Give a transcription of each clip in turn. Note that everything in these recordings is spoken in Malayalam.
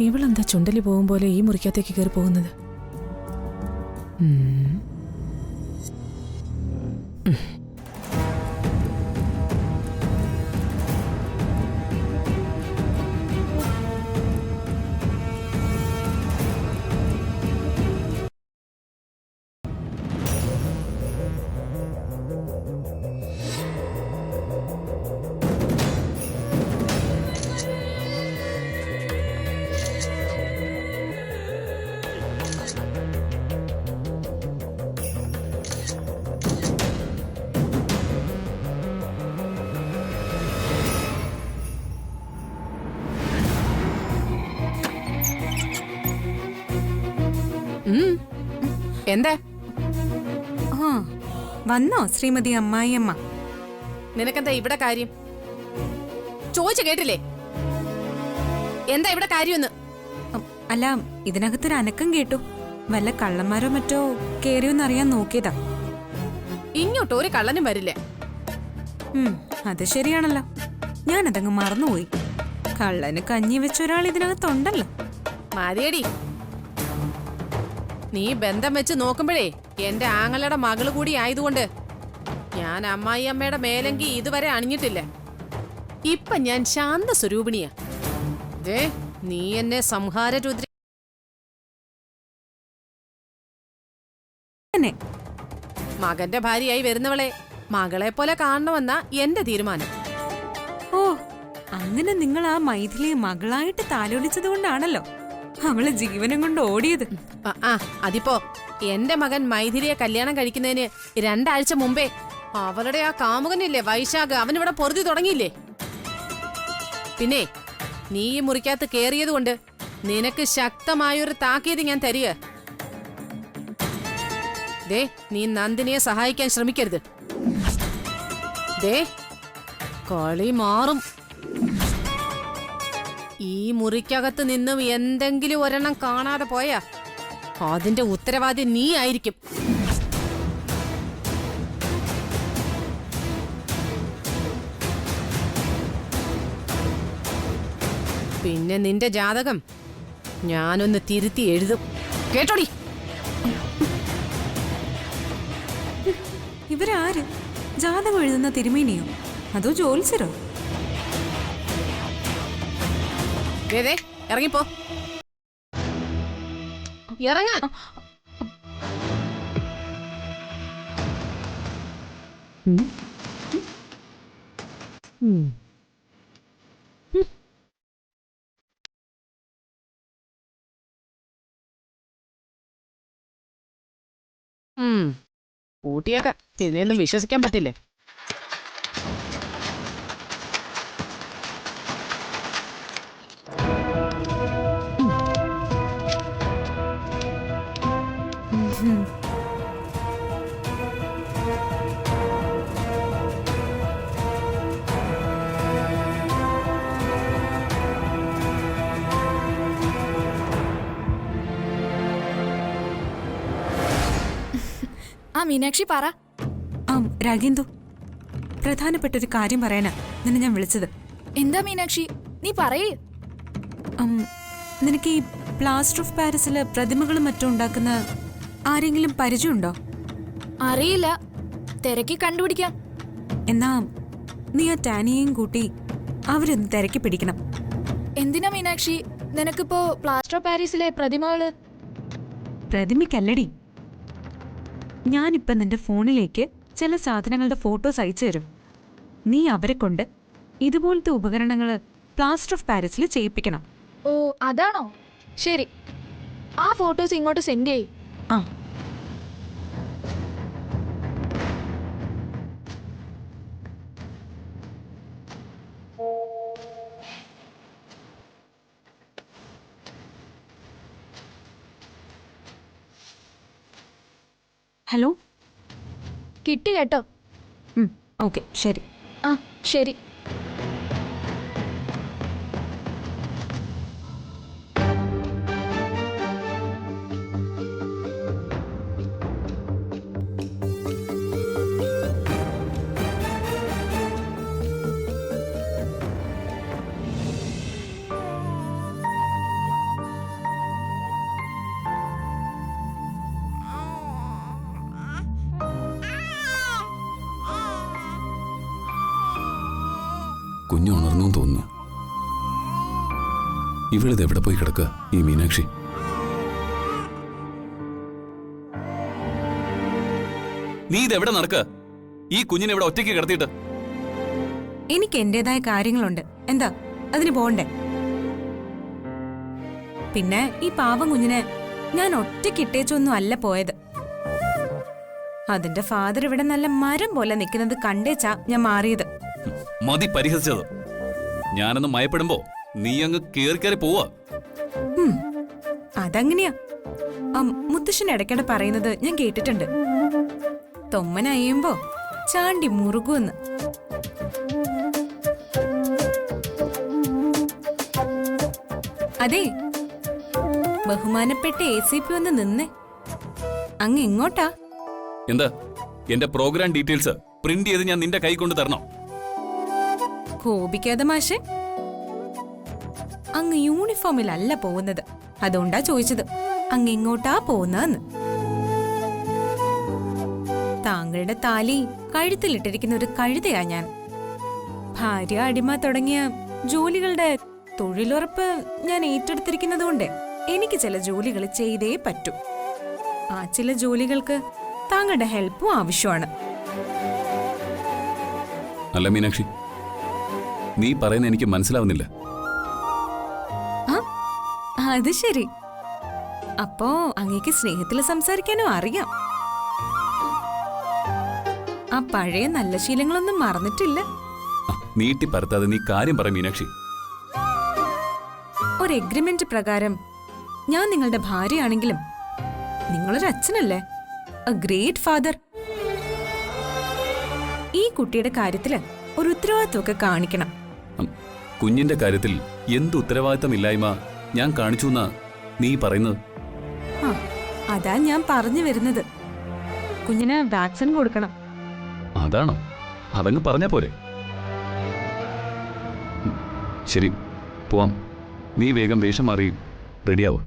ഇവളെന്താ ചുണ്ടലി പോകും പോലെ ഈ മുറിക്കകത്തേക്ക് കയറി പോകുന്നത്? എന്താ വന്നോ ശ്രീമതി അമ്മായിയമ്മ? നിനക്കെന്താ ഇവിടെ കാര്യം? ചോദിച്ചു കേട്ടില്ലേ എന്താ ഇവിടെ കാര്യമെന്ന്? അല്ല, ഇതിനകത്തൊരു അനക്കം കേട്ടു. വല്ല കള്ളന്മാരോ മറ്റോ കേറിയോന്നറിയാൻ നോക്കിയതാ. ഇങ്ങോട്ട് ഒരു കള്ളനും വരില്ലേ. അത് ശരിയാണല്ലോ, ഞാനതങ്ങ് മറന്നുപോയി. കള്ളന് കഞ്ഞി വെച്ച ഒരാൾ ഇതിനകത്തുണ്ടല്ലോ. മതിയടി, നീ ബന്ധം വെച്ച് നോക്കുമ്പോഴേ എന്റെ ആങ്ങളുടെ മകള് കൂടി ആയതുകൊണ്ട് ഞാൻ അമ്മായി അമ്മയുടെ മേലെങ്കി ഇതുവരെ അണിഞ്ഞിട്ടില്ല. ഇപ്പൊ ഞാൻ ശാന്ത സ്വരൂപിണിയാ. ദേ, നീ എന്നെ സംഹാര രുദ്ര മകന്റെ ഭാര്യയായി വരുന്നവളെ മകളെ പോലെ കാണണമെന്ന എന്റെ തീരുമാനം. ഓ, അങ്ങനെ നിങ്ങൾ ആ മൈഥിലിയെ മകളായിട്ട് താലോലിച്ചത് കൊണ്ടാണല്ലോ അവള് ജീവനം കൊണ്ട് ഓടിയത്. അതിപ്പോ എന്റെ മകൻ മൈഥിലിയെ കല്യാണം കഴിക്കുന്നതിന് 2 ആഴ്ച മുമ്പേ അവളുടെ ആ കാമുകനില്ലേ വൈശാഖ്, അവനിവിടെ പൊറുതി തുടങ്ങിയില്ലേ. പിന്നെ നീ ഈ മുറിക്കകത്ത് കേറിയത് കൊണ്ട് നിനക്ക് ശക്തമായൊരു താക്കീത് ഞാൻ തരിക. ദേ, നീ നന്ദിനിയെ സഹായിക്കാൻ ശ്രമിക്കരുത്. ദേ, കളി മാറും. ഈ മുറിക്കകത്ത് നിന്നും എന്തെങ്കിലും ഒരെണ്ണം കാണാതെ പോയാ അതിന്റെ ഉത്തരവാദി നീ ആയിരിക്കും. പിന്നെ നിന്റെ ജാതകം ഞാനൊന്ന് തിരുത്തി എഴുതും, കേട്ടോടി. ഇവരാര്? ജാതകം എഴുതുന്ന തിരുമേനിയോ അതോ ജോത്സ്യരോ? ഇറങ്ങിപ്പോ, ഇറങ്ങാ. കൂട്ടിയൊക്കെ ഇതിനെയൊന്നും വിശ്വസിക്കാൻ പറ്റില്ലേ. മീനാക്ഷി പറ. രാഗേന്ദു, പ്രധാനപ്പെട്ടൊരു കാര്യം പറയാനാ നിന്നെ ഞാൻ വിളിച്ചത്. എന്താ മീനാക്ഷി, നീ പറയേ. നിനക്ക് ഈ പ്ലാസ്റ്റർ ഓഫ് പാരീസില് പ്രതിമകളും മറ്റും ഉണ്ടാക്കുന്ന ആരെങ്കിലും പരിചയമുണ്ടോ? അറിയില്ല, തിരക്കി കണ്ടുപിടിക്കാം. എന്നാ നീ ആ ടാനിയെയും കൂട്ടി അവരൊന്ന് തിരക്കി പിടിക്കണം. എന്തിനാ മീനാക്ഷി നിനക്കിപ്പോ പ്ലാസ്റ്റർ ഓഫ് പാരീസിലെ പ്രതിമകള്? പ്രതിമയ്ക്കല്ലടി, ഞാനിപ്പം നിന്റെ ഫോണിലേക്ക് ചില സാധനങ്ങളുടെ ഫോട്ടോസ് അയച്ചു തരും. നീ അവരെ കൊണ്ട് ഇതുപോലത്തെ ഉപകരണങ്ങൾ പ്ലാസ്റ്റർ ഓഫ് പാരീസിൽ ചെയ്യിപ്പിക്കണം. ഓ, അതാണോ? ശരി, ആ ഫോട്ടോസ് ഇങ്ങോട്ട് സെൻഡ് ചെയ്യ്. ഹലോ, കിട്ടി കേട്ടോ? ഓക്കെ, ശരി. ശരി. കുഞ്ഞു ഉണർന്നു തോന്നുന്നു. ഇവളിത് എവിടെ പോയി കിടക്കുക ഈ മീനാക്ഷി? നീ ഇതെവിടെ നടക്കുക? ഈ കുഞ്ഞിനെ ഇവിടെ ഒറ്റയ്ക്ക് കിടത്തിയിട്ട്. എനിക്ക് എന്റേതായ കാര്യങ്ങളുണ്ട്. എന്താ അതിന് പോണ്ടേ? പിന്നെ ഈ പാവം കുഞ്ഞിനെ ഞാൻ ഒറ്റയ്ക്കിട്ടേച്ചൊന്നും അല്ല പോയത്. അതിന്റെ ഫാദർ ഇവിടെ നല്ല മരം പോലെ നിൽക്കുന്നത് കണ്ടേച്ചാ ഞാൻ മാറിയത്. മതി പരിഹസിച്ചത്. ഞാനൊന്ന് മയപ്പെടുമ്പോ നീ അങ്ങ് കേറി പോവാ. അതങ്ങനെയാ. മുത്തശ്ശൻ ഇടയ്ക്കിടെ പറയുന്നത് ഞാൻ കേട്ടിട്ടുണ്ട്. തൊമ്മനയ്യുമ്പോ ചാണ്ടി മുറുകുമെന്ന്. അതെ, ബഹുമാനപ്പെട്ട ACP ഒന്ന് നിന്നേ. അങ്ങ് എങ്ങോട്ടാ? എന്താ എന്റെ പ്രോഗ്രാം ഡീറ്റെയിൽസ് പ്രിന്റ് ചെയ്ത് ഞാൻ നിന്റെ കൈ കൊണ്ട് തരണോ? കോപിക്കാതെ മാഷെ. അങ്ങ് യൂണിഫോമിലല്ല പോകുന്നത്. അതുകൊണ്ടാ ചോദിച്ചത് അങ്ങ് എങ്ങോട്ടാ പോകുന്നതെന്ന്. താങ്കളുടെ താലി കഴുത്തിലിട്ടിരിക്കുന്ന ഒരു കഴുതയാ ഞാൻ. ഭാര്യ അടിമ തുടങ്ങിയ ജോലികളുടെ തൊഴിലുറപ്പ് ഞാൻ ഏറ്റെടുത്തിരിക്കുന്നതുകൊണ്ട് എനിക്ക് ചില ജോലികൾ ചെയ്തേ പറ്റൂ. ആ ചില ജോലികൾക്ക് താങ്കളുടെ ഹെൽപ്പും ആവശ്യമാണ്. അല്ല മീനാക്ഷി, നീ പറയുന്ന എനിക്ക് മനസ്സിലാവുന്നില്ല. അത് ശരി. അപ്പോ അങ്ങേക്ക് സ്നേഹത്തിൽ സംസാരിക്കാനും അറിയാം. ആ പഴയ നല്ല ശീലങ്ങളൊന്നും മറന്നിട്ടില്ല. നീട്ടി പറത്താതെ നീ കാര്യം പറ മീനാക്ഷി. ഒരു എഗ്രിമെന്റ് പ്രകാരം ഞാൻ നിങ്ങളുടെ ഭാര്യയാണെങ്കിലും നിങ്ങളൊരു അച്ഛനല്ലേ, എ ഗ്രേറ്റ് ഫാദർ. ഈ കുട്ടിയുടെ കാര്യത്തില് ഒരു ഉത്തരവാദിത്വമൊക്കെ കാണിക്കണം. കുഞ്ഞിന്റെ കാര്യത്തിൽ എന്ത് ഉത്തരവാദിത്തമില്ലായ്മ ഞാൻ കാണിച്ചു എന്നാ നീ പറയുന്നത്? അതാ ഞാൻ പറഞ്ഞു വരുന്നത്. കുഞ്ഞിന് വാക്സിൻ കൊടുക്കണം. അതാണോ? അതങ്ങ് പറഞ്ഞാ പോരെ? ശരി, പോവാം. നീ വേഗം വേഷം മാറി റെഡിയാവോ.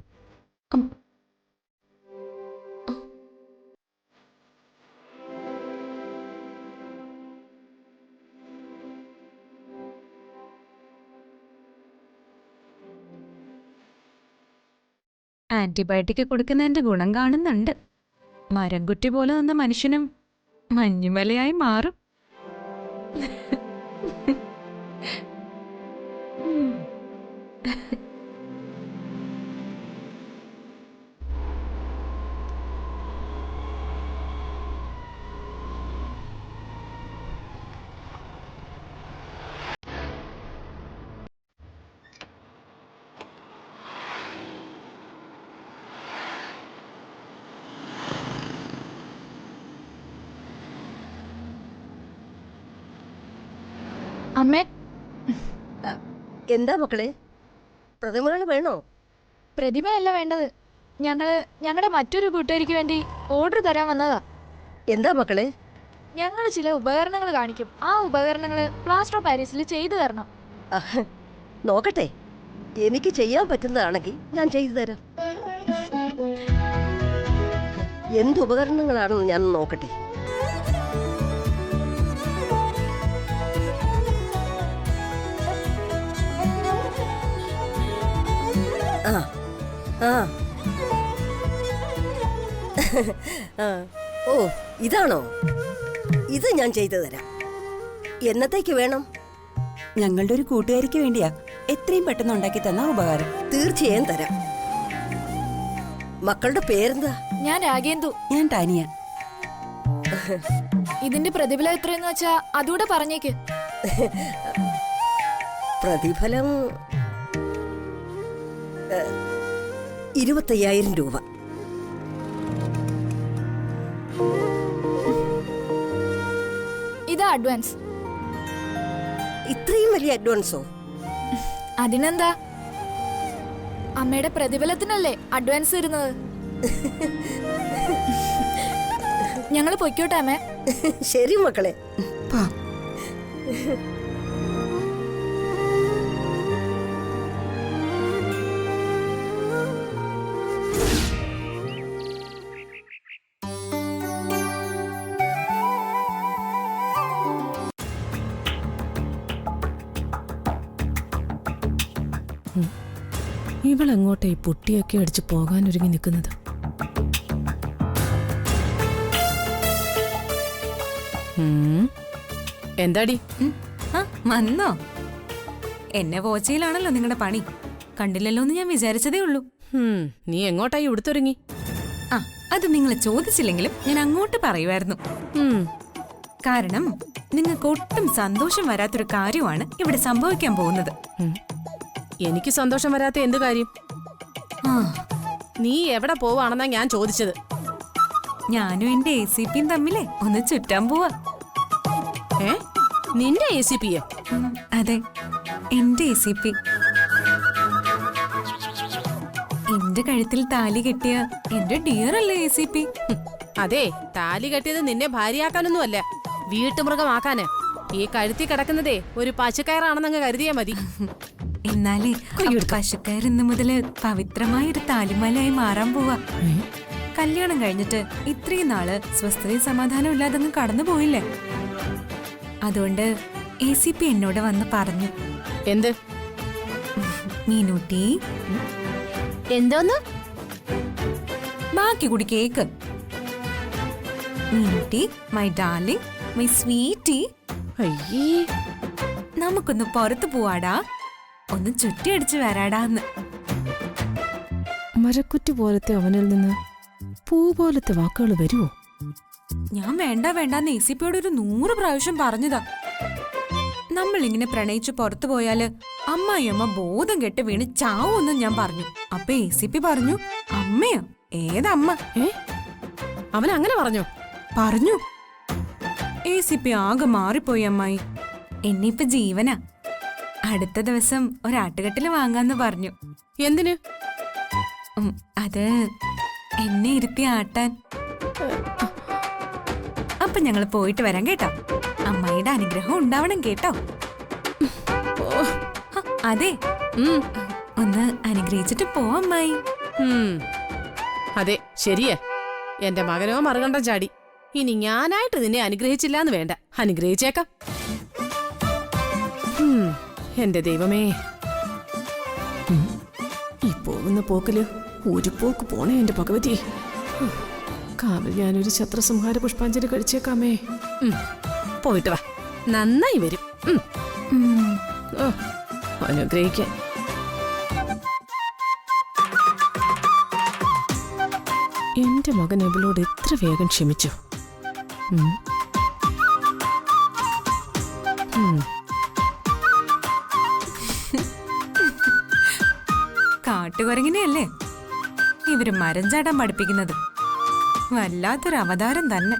ആന്റിബയോട്ടിക് കൊടുക്കുന്നതിന്റെ ഗുണം കാണുന്നുണ്ട്. മരംകുറ്റി പോലെ നിന്ന മനുഷ്യനും മഞ്ഞുമലയായി മാറും. അമ്മേ, എന്താ മക്കളെ, പ്രതിമകൾ വേണോ? പ്രതിമയല്ല വേണ്ടത്. ഞങ്ങളുടെ മറ്റൊരു കൂട്ടുകാരിക്ക് വേണ്ടി ഓർഡർ തരാൻ വന്നതാ. എന്താ മക്കളെ? ഞങ്ങൾ ചില ഉപകരണങ്ങൾ കാണിക്കും. ആ ഉപകരണങ്ങൾ പ്ലാസ്റ്റർ ഓഫ് പാരീസിൽ ചെയ്തു തരണം. നോക്കട്ടെ, എനിക്ക് ചെയ്യാൻ പറ്റുന്നതാണെങ്കിൽ ഞാൻ ചെയ്തു തരാം. എന്ത് ഉപകരണങ്ങളാണെന്ന് ഞാൻ നോക്കട്ടെ. ഓ, ഇതാണോ? ഇത് ഞാൻ ചെയ്തു തരാം. എന്നത്തേക്ക് വേണം? ഞങ്ങളുടെ ഒരു കൂട്ടുകാരിക്ക് വേണ്ടിയാ. എത്രയും പെട്ടെന്ന് ഉണ്ടാക്കി തന്ന ഉപകാരം. തീർച്ചയായും തരാം. മക്കളുടെ പേരെന്താ? ഞാൻ രാഗേന്ദു. ഞാൻ ടാനിയ. ഇതിന്റെ പ്രതിഫലം എത്രയെന്ന് വെച്ചാ അതുകൂടെ പറഞ്ഞേക്ക്. പ്രതിഫലം 25,000 രൂപ. ഇതാ അഡ്വാൻസ്. ഇത്രയും വലിയ അഡ്വാൻസോ? അതിനെന്താ, അമ്മയുടെ പ്രതിഫലത്തിനല്ലേ അഡ്വാൻസ് തരുന്നത്. ഞങ്ങൾ പൊയ്ക്കോട്ടെ അമ്മേ. ശരി മക്കളെ. ഇവളെങ്ങോട്ടെ ഈ പുട്ടിയൊക്കെ അടിച്ച് പോകാനൊരുങ്ങി നിൽക്കുന്നത്? എന്താടി? ആ വന്നോ? എന്നെ പോച്ചയിലാണല്ലോ നിങ്ങളുടെ പണി. കണ്ടില്ലല്ലോ എന്ന് ഞാൻ വിചാരിച്ചതേ ഉള്ളൂ. നീ എങ്ങോട്ടായി ഉടുത്തൊരുങ്ങി? ആ അത് നിങ്ങൾ ചോദിച്ചില്ലെങ്കിലും ഞാൻ അങ്ങോട്ട് പറയുമായിരുന്നു. കാരണം നിങ്ങൾക്ക് ഒട്ടും സന്തോഷം വരാത്തൊരു കാര്യമാണ് ഇവിടെ സംഭവിക്കാൻ പോകുന്നത്. എനിക്ക് സന്തോഷം വരാത്ത എന്ത് കാര്യം? ആ നീ എവിടെ പോവാണെന്നാ ഞാൻ ചോദിച്ചത്. ഞാനും എന്റെ ACPയും തമ്മിലേ ഒന്ന് ചുറ്റാൻ പോവാ. നിന്റെ ACPയോ? അതെ, എന്റെ ACP. എന്റെ കഴുത്തിൽ താലി കെട്ടിയ എന്റെ ഡിയർ അല്ലേ ACP? അതെ, താലി കെട്ടിയത് നിന്നെ ഭാര്യയാക്കാനൊന്നുമല്ല, വീട്ടുമൃഗമാക്കാന്. ഈ കഴുത്തി കിടക്കുന്നതേ ഒരു പശുക്കയറാണെന്നങ്ങ് കരുതിയാ മതി. എന്നാലേ പശുക്കയർ ഇന്ന് മുതല് പവിത്രമായ ഒരു താലിമാലയായി മാറാൻ പോവാ. കല്യാണം കഴിഞ്ഞിട്ട് ഇത്രയും നാള് സ്വസ്ഥതയും സമാധാനവും ഇല്ലാതെ കടന്നു പോയില്ലേ? അതുകൊണ്ട് ACP എന്നോട് വന്ന് പറഞ്ഞു. എന്ത്? മീനൂട്ടി, എന്തോന്ന്? ബാക്കി കൂടി cake. Meenutty, my darling, my sweetie, അയ്യേ, നമുക്കൊന്ന് പുറത്തു പോവാടാ, ഒന്ന് ചുറ്റിയടിച്ചു വരാടാന്ന്. മരക്കുറ്റി പോലത്തെ അവനിൽ നിന്ന് പൂ പോലത്തെ വാക്കുകൾ വരുമോ? ഞാൻ വേണ്ട വേണ്ടാന്ന് ACPയോട് ഒരു 100 പ്രാവശ്യം പറഞ്ഞതാ. നമ്മളിങ്ങനെ പ്രണയിച്ചു പുറത്തു പോയാല് അമ്മായിയമ്മ ബോധം കെട്ട് വീണ് ചാവൂന്നും ഞാൻ പറഞ്ഞു. അപ്പൊ ACP പറഞ്ഞു, അമ്മയോ? ഏതമ്മ? അവൻ അങ്ങനെ പറഞ്ഞോ? പറഞ്ഞു. ACP ആകെ മാറിപ്പോയി അമ്മായി. എന്നിപ്പ ജീവനാ. അടുത്ത ദിവസം ഒരാട്ടുകെട്ടില് വാങ്ങാന്ന് പറഞ്ഞു. എന്തിന്? അത് എന്നെ ഇരുത്തി ആട്ടാൻ. അപ്പൊ ഞങ്ങള് പോയിട്ട് വരാം കേട്ടോ. അമ്മായിയുടെ അനുഗ്രഹം ഉണ്ടാവണം കേട്ടോ. അതെ, ഒന്ന് അനുഗ്രഹിച്ചിട്ട് പോ അമ്മായി. അതെ, ശരിയാ. എന്റെ മകനോ മറുകണ്ഠം ചാടി. ഇനി ഞാനായിട്ട് നിന്നെ അനുഗ്രഹിച്ചില്ലാന്ന് വേണ്ട, അനുഗ്രഹിച്ചേക്കാം. എന്റെ ദൈവമേ, ഈ പോകുന്ന പോക്കില് ഒരു പോക്ക് പോണേ എന്റെ ഭഗവതി. കാവിൽ ഞാനൊരു ശത്രുസംഹാര പുഷ്പാഞ്ജലി കഴിച്ചേക്കാമേ. പോയിട്ട് വാ, നന്നായി വരും. അനുഗ്രഹിക്കാൻ. എന്റെ മകൻ ഇവളോട് എത്ര വേഗം ക്ഷമിച്ചു. കാട്ടുകുരങ്ങിനെയല്ലേ ഇവര് മരം ചാടാൻ പഠിപ്പിക്കുന്നത്? വല്ലാത്തൊരു അവതാരം തന്നെ.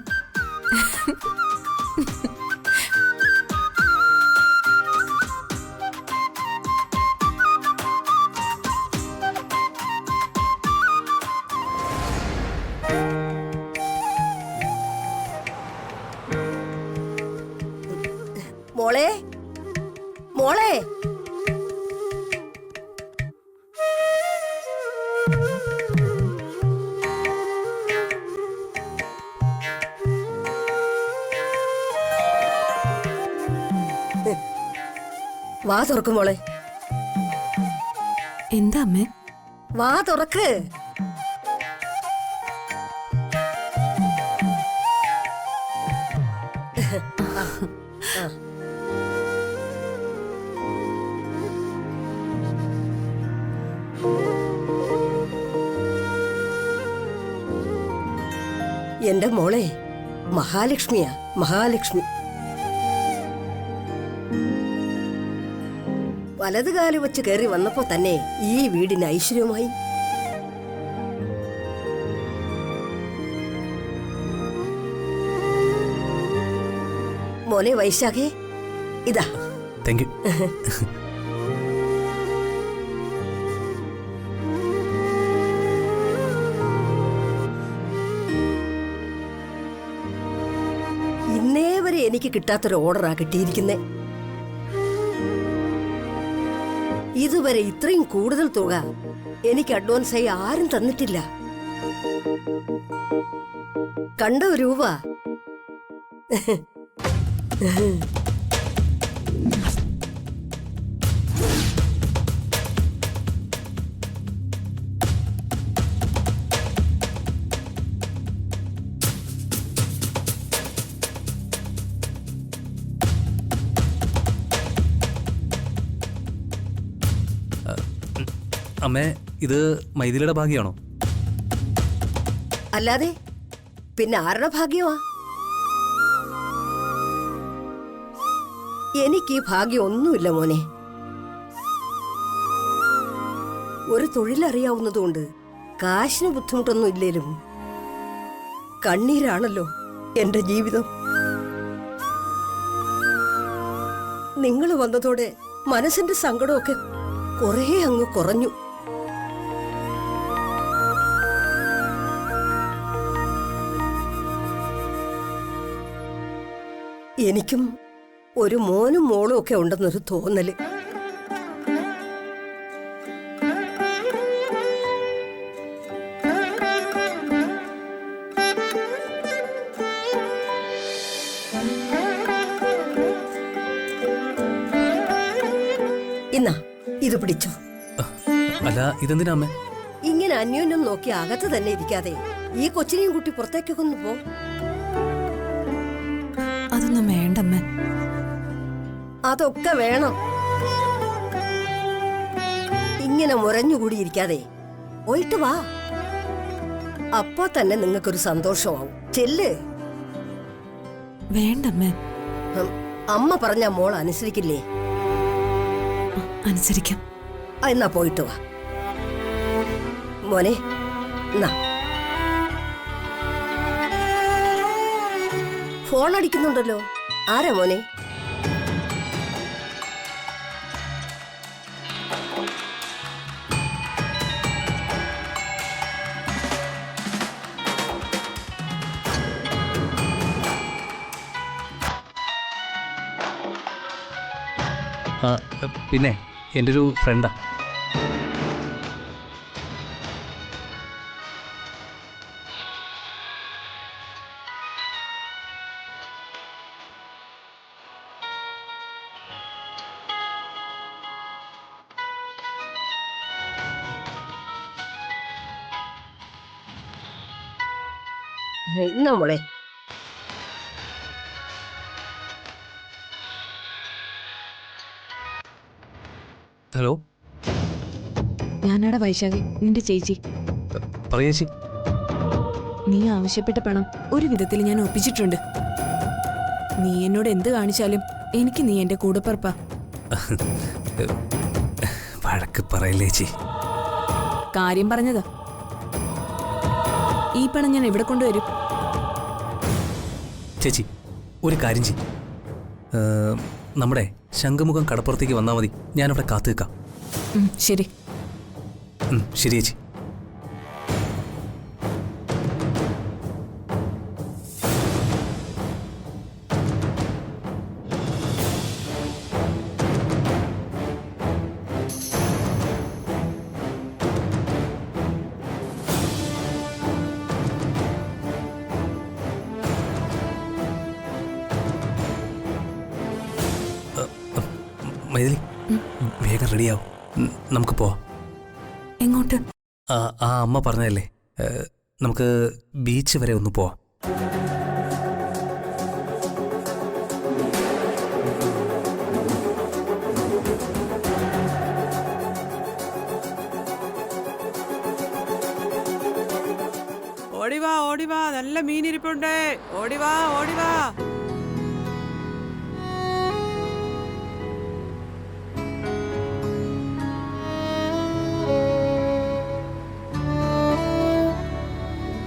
മോളെ, മോളെ, വാ തുറക്കും മോളെ. എന്താ അമ്മേ? വാ തുറക്ക്. എന്റെ മോളെ മഹാലക്ഷ്മിയാ, മഹാലക്ഷ്മി. വലതുകാല് വെച്ച് കയറി വന്നപ്പോ തന്നെ ഈ വീടിന് ഐശ്വര്യമായി. മോനെ വൈശാഖേ, ഇതാ. Thank you. ഇന്നേ വരെ എനിക്ക് കിട്ടാത്തൊരു ഓർഡറാ കിട്ടിയിരിക്കുന്നേ. ഇതുവരെ ഇത്രയും കൂടുതൽ തുക എനിക്ക് അഡ്വാൻസായി ആരും തന്നിട്ടില്ല. കണ്ടോ രൂപ? അമ്മേ, ഇത് മൈഥിലിയുടെ ഭാഗ്യമാണോ? അല്ലാതെ പിന്നെ ആരുടെ ഭാഗ്യമാ? എനിക്ക് ഈ ഭാഗ്യം ഒന്നുമില്ല മോനെ. ഒരു തൊഴിലറിയാവുന്നതുകൊണ്ട് കാശിന് ബുദ്ധിമുട്ടൊന്നും ഇല്ലേലും കണ്ണീരാണല്ലോ എന്റെ ജീവിതം. നിങ്ങൾ വന്നതോടെ മനസ്സിന്റെ സങ്കടമൊക്കെ കുറേ അങ്ങ് കുറഞ്ഞു. എനിക്കും ഒരു മോനും മോളും ഒക്കെ ഉണ്ടെന്നൊരു തോന്നല്. ഇന്നാ ഇത് പിടിച്ചോ. അല്ല, ഇതെന്തിനാ അമ്മേ? ഇങ്ങനെ അന്യോന്യം നോക്കി അകത്ത് തന്നെ ഇരിക്കാതെ ഈ കൊച്ചിനെയും കുട്ടി പുറത്തേക്കൊക്കെ ഒന്ന് പോ. അതൊന്നും വേണ്ടമ്മേ. അതൊക്കെ വേണം. ഇങ്ങനെ മുരഞ്ഞുകൂടിയിരിക്കാതെ പോയിട്ട് വാ. അപ്പോ തന്നെ നിങ്ങൾക്കൊരു സന്തോഷമാവും. ചെല്ല്. വേണ്ടമ്മേ. അമ്മ പറഞ്ഞ മോൾ അനുസരിക്കില്ലേ? അനുസരിക്കാം. എന്നാ പോയിട്ട് വാ മോനെ. എന്നാ ഫോൺ അടിക്കുന്നുണ്ടല്ലോ. ആരാ മോനെ? പിന്നെ എൻ്റെ ഒരു ഫ്രണ്ടാ. ഇന്നാ മോളെ. ഹലോ, ഞാനാടാ വൈശാഖി, നിന്റെ ചേച്ചി. പറയൂ ചേച്ചി. നീ ആവശ്യപ്പെട്ട പണം ഒരു വിധത്തിൽ ഞാൻ ഒപ്പിച്ചിട്ടുണ്ട്. നീ എന്നോട് എന്ത് കാണിച്ചാലും എനിക്ക് നീ എന്റെ കൂടെപ്പറപ്പാ. വഴക്ക് പറയല്ലേ ചേച്ചി. കാര്യം പറഞ്ഞതാ. ഈ പണം ഞാൻ എവിടെ കൊണ്ടുവരും? ചേച്ചി, ഒരു കാര്യം ചെയ്യും. നമ്മുടെ ശംഖുമുഖം കടപ്പുറത്തേക്ക് വന്നാൽ മതി. ഞാനവിടെ കാത്തു നിൽക്കാം. ശരി. ശരി ചേച്ചി. മൈഥിലി, വേഗം റെഡിയാവും. നമുക്ക് പോവാം. എങ്ങോട്ട്? ആ അമ്മ പറഞ്ഞതല്ലേ, നമുക്ക് ബീച്ച് വരെ ഒന്ന് പോവാം. ഓടിവാ ഓടിവാ, നല്ല മീനിരിപ്പുണ്ട്. ഓടിവാ ഓടിവാ.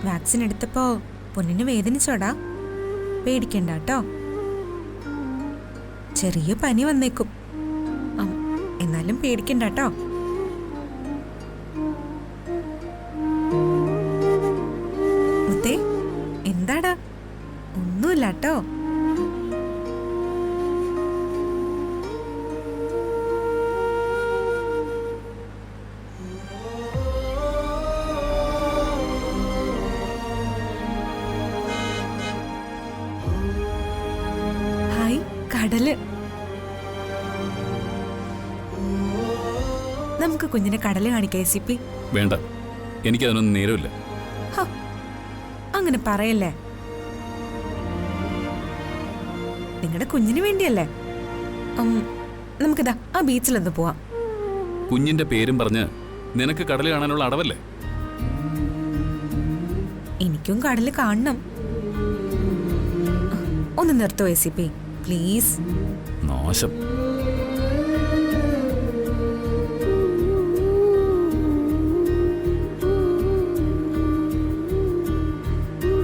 വാക്സിൻ എടുത്തപ്പോ പൊന്നിന് വേദനിച്ചോടാ? പേടിക്കണ്ട കേട്ടോ. ചെറിയ പനി വന്നേക്കും, എന്നാലും പേടിക്കണ്ട കേട്ടോ. മുത്തേ, എന്താടാ? ഒന്നുമില്ല കേട്ടോ. കടല്. നമുക്ക് കുഞ്ഞിനെ കടല് കാണിക്കാം സിപ്പി. വേണ്ട, എനിക്കതിനൊന്നും നേരമില്ല. അങ്ങനെ പറയല്ലേ. നിങ്ങളുടെ കുഞ്ഞിന് വേണ്ടിയല്ലേ. നമുക്കിതാ ആ ബീച്ചിലൊന്ന് പോവാം. കുഞ്ഞിന്റെ പേരും പറഞ്ഞ് നിനക്ക് കടൽ കാണാനുള്ള അടവല്ലേ? എനിക്കും കടല് കാണണം. ഒന്ന് നിർത്തോ ACP പ്ലീസ്. നാശം.